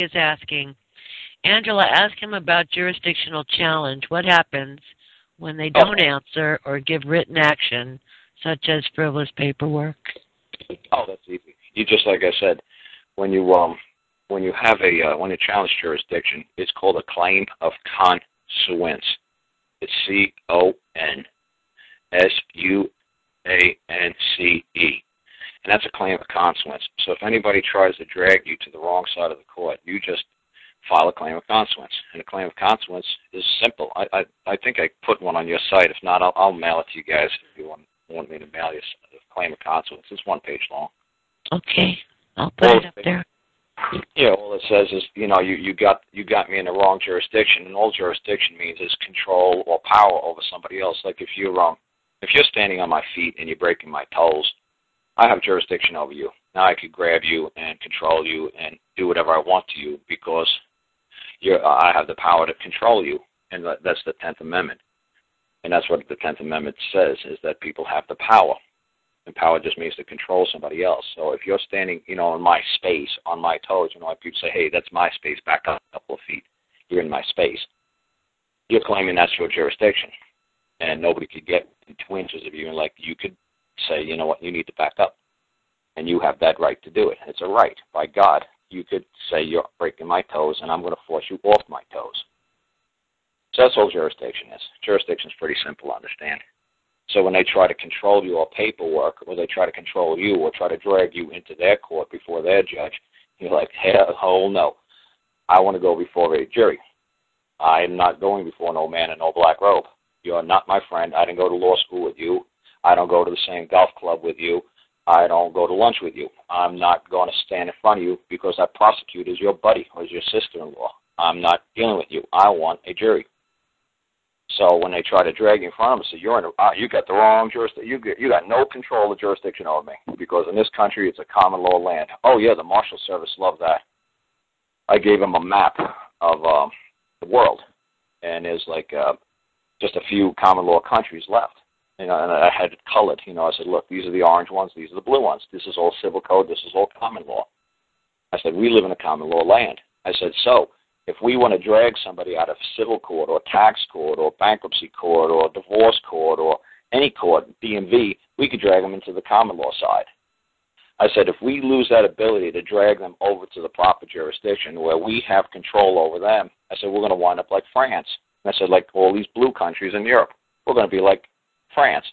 is asking, Angela, ask him about jurisdictional challenge. What happens when they don't answer or give written action, such as frivolous paperwork? Oh, that's easy. You just like I said, when you have when you challenge jurisdiction, it's called a claim of consuance. It's CONSUANCE. And that's a claim of consuance. So if anybody tries to drag you to the wrong side of the court, you just file a claim of consuance. And a claim of consuance is simple. I think I put one on your site. If not, I'll mail it to you guys if you want me to mail you a claim of consuance. It's 1 page long. Okay. I'll put it up there. Yeah, all it says is, you got me in the wrong jurisdiction, and all jurisdiction means is control or power over somebody else. Like if you're standing on my feet and you're breaking my toes, I have jurisdiction over you. Now I could grab you and control you and do whatever I want to you because I have the power to control you, and that's the 10th Amendment. And that's what the 10th Amendment says, is that people have the power. And power just means to control somebody else. So if you're standing, in my space, on my toes, like people say, hey, that's my space, back up a couple of feet. You're in my space. You're claiming that's your jurisdiction. And nobody could get 2 inches of you. And you could say, you know what, you need to back up. And you have that right to do it. It's a right. By God, you could say you're breaking my toes, and I'm going to force you off my toes. So that's all jurisdiction is. Jurisdiction is pretty simple to understand. So when they try to control your paperwork, or they try to control you, or try to drag you into their court before their judge, you're like, hell no. I want to go before a jury. I am not going before no man in no black robe. You're not my friend. I didn't go to law school with you. I don't go to the same golf club with you. I don't go to lunch with you. I'm not going to stand in front of you because that prosecutor is your buddy or is your sister-in-law. I'm not dealing with you. I want a jury. So when they try to drag you in front of them, say, you got the wrong jurisdiction. You got no control of jurisdiction over me because in this country it's a common law land. Oh, yeah, the Marshal Service loved that. I gave them a map of the world, and there's just a few common law countries left. And I had it colored. I said, look, these are the orange ones. These are the blue ones. This is all civil code. This is all common law. I said, we live in a common law land. I said, so if we want to drag somebody out of civil court or tax court or bankruptcy court or divorce court or any court, DMV, we could drag them into the common law side. I said, if we lose that ability to drag them over to the proper jurisdiction where we have control over them, I said, we're going to wind up like France. And I said, like all these blue countries in Europe, we're going to be like France.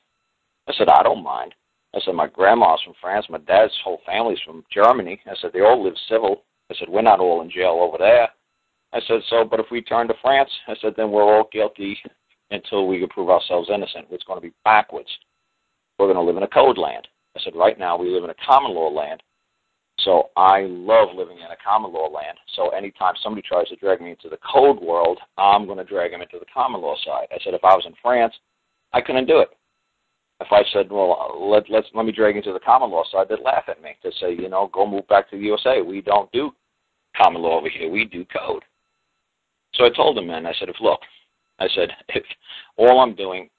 I said, I don't mind. I said, my grandma's from France. My dad's whole family's from Germany. I said, they all live civil. I said, we're not all in jail over there. I said, but if we turn to France, I said, then we're all guilty until we can prove ourselves innocent. It's going to be backwards. We're going to live in a code land. I said, right now we live in a common law land. So I love living in a common law land. So anytime somebody tries to drag me into the code world, I'm going to drag them into the common law side. I said, if I was in France, I couldn't do it. If I said, well, let me drag you into the common law side, they'd laugh at me. They'd say, go move back to the USA. We don't do common law over here. We do code. So I told them, I said, if all I'm doing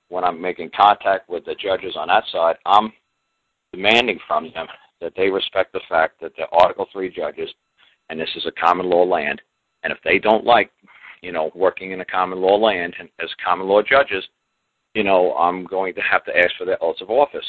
when I'm making contact with the judges on that side, I'm demanding from them that they respect the fact that they're Article III judges, and this is a common law land. And if they don't like, working in a common law land and as common law judges, I'm going to have to ask for their oaths of office.